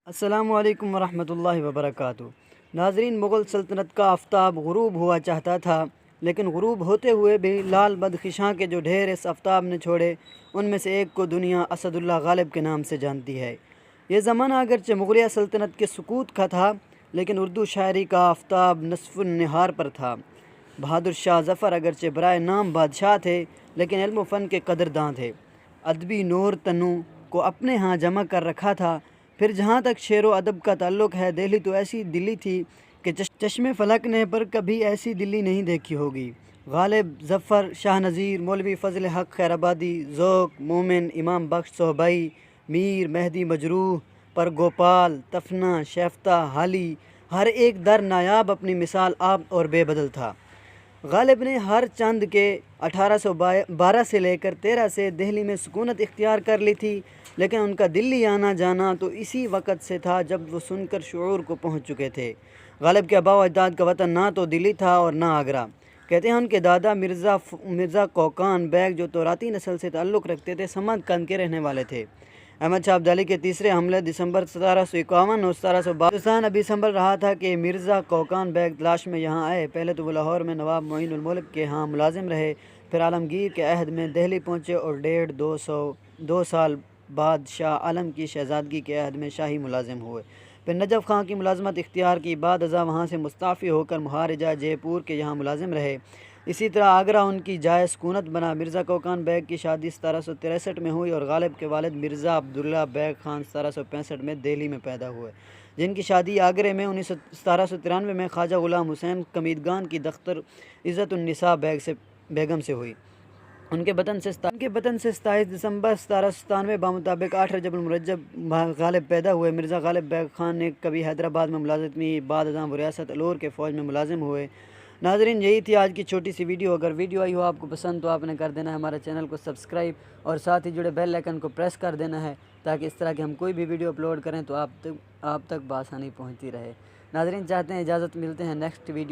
अस्सलामुअलैकुम वरहमतुल्लाहि वबरकातुहू। नाजरीन, मुग़ल सल्तनत का आफ्ताब गुरूब हुआ चाहता था, लेकिन गुरूब होते हुए भी लाल बदखिशां के जो ढेर इस आफ्ताब ने छोड़े, उनमें से एक को दुनिया असदुल्ला गालिब के नाम से जानती है। ये ज़माना अगरचे मुग़लिया सल्तनत के सुकूत का था, लेकिन उर्दू शायरी का आफ्ताब नस्फ़ुन निहार पर था। बहादुर शाह ज़फ़र अगरचे बराए नाम बादशाह थे, लेकिन इल्म व फ़न के कदरदां थे। अदबी नूर तनु को अपने यहाँ जमा कर रखा था। फिर जहाँ तक शेर व अदब का ताल्लुक़ है, दिल्ली तो ऐसी दिल्ली थी कि चश्मे फ़लक ने पर कभी ऐसी दिल्ली नहीं देखी होगी। गालिब, ज़फ़र, शाह नज़ीर, मौलवी फ़ज़ल हक़ खैराबादी, ज़ौक़, मोमिन, इमाम बख्श सोहबाई, मीर, मेहदी मजरूह, पर गोपाल, तफना, शेफ्ता, हाली, हर एक दर नायाब अपनी मिसाल आप और बेबदल था। गालिब ने हर चंद के 1812 से लेकर 13 से दिल्ली में सुकूनत इख्तियार कर ली थी, लेकिन उनका दिल्ली आना जाना तो इसी वक्त से था जब वो सुनकर शऊर को पहुंच चुके थे। गालिब के आबा व अजदाद का वतन ना तो दिल्ली था और ना आगरा। कहते हैं उनके दादा मिर्ज़ा कोकान बेग, जो तौराती नस्ल से ताल्लुक़ रखते थे, समरकंद के रहने वाले थे। अहमद शाह अब्दाली के तीसरे हमले दिसंबर 1751 और 1752 हिंदुस्तान अभी संभल रहा था कि मिर्ज़ा कोकान बेग तलाश में यहाँ आए। पहले तो वो लाहौर में नवाब मोइनुल मुल्क के यहाँ मुलाजिम रहे, फिर आलमगीर के अहद में दिल्ली पहुँचे और 2 साल बाद शाह आलम की शहज़ादगी के अहद में शाही मुलाजिम हुए। फिर नजफ़ खां की मुलाजमत इख्तियार की, बाद अज़ा वहाँ से मुस्ताफ़ी होकर महाराजा जयपुर के यहाँ मुलाजिम रहे। इसी तरह आगरा उनकी जाए सुकूनत बना। मिर्ज़ा कोकान बेग की शादी 1763 में हुई और गालिब के वालिद मिर्ज़ा अब्दुल्ला बेग खान 1765 में दिल्ली में पैदा हुए, जिनकी शादी आगरे में 1793 में ख्वाजा ग़ुलाम हुसैन कमीदगान की दख्तर इज़्ज़तुन्निसा बेगम से हुई। उनके बतन से 27 दिसंबर 1797 बामुताबिक 8 रजब मुरज्जब गालिब पैदा हुए। मिर्ज़ा गालिब बेग खान ने कभी हैदराबाद में मुलाजिमत की, बाद वो रियासत अलौर के फ़ौज में मुलाजिम हुए। नाज़रीन, यही थी आज की छोटी सी वीडियो। अगर वीडियो आई हो आपको पसंद तो आपने कर देना है हमारे चैनल को सब्सक्राइब और साथ ही जुड़े बेल आइकन को प्रेस कर देना है, ताकि इस तरह की हम कोई भी वीडियो अपलोड करें तो आप तक बआसानी पहुँचती रहे। नाज़रीन, चाहते हैं इजाज़त, मिलते हैं नेक्स्ट वीडियो।